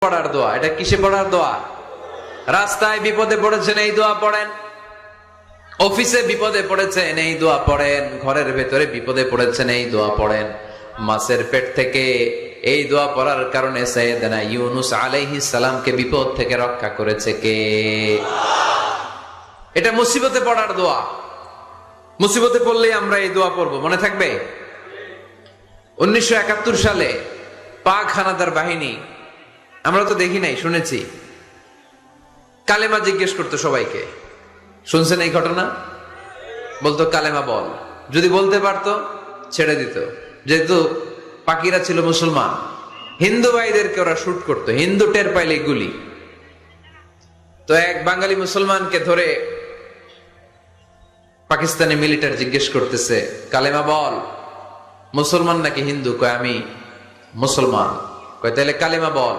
পড়ার দোয়া। এটা কিসে পড়ার দোয়া? রাস্তায় বিপদে পড়েছেন এই দোয়া পড়েন, অফিসে বিপদে পড়েছেন এই দোয়া পড়েন, ঘরের ভেতরে বিপদে পড়েছেন এই দোয়া পড়েন। মাছের পেট থেকে এই দোয়া পড়ার কারণে সাইয়েদনা ইউনুস আলাইহিস সালামকে বিপদ থেকে রক্ষা করেছে কে? এটা মুসিবতে পড়ার দোয়া। মুসিবতে পড়লেই আমরা এই দোয়া পড়বো, মনে থাকবে? 1971 সালে পাক হানাদার বাহিনী, আমরা তো দেখি নাই, শুনেছি, কালেমা জিজ্ঞেস করতো সবাইকে। শুনছেন এই ঘটনা? বলতো কালেমা বল, যদি বলতে পারতো ছেড়ে দিত। যেহেতু পাকিরা ছিল মুসলমান, হিন্দু ভাইদেরকে ওরা শুট করতো, হিন্দু টের পাইলে গুলি। তো এক বাঙালি মুসলমানকে ধরে পাকিস্তানি মিলিটারি জিজ্ঞেস করতেছে, কালেমা বল, মুসলমান নাকি হিন্দু? কয় আমি মুসলমান। কয় তাহলে কালেমা বল।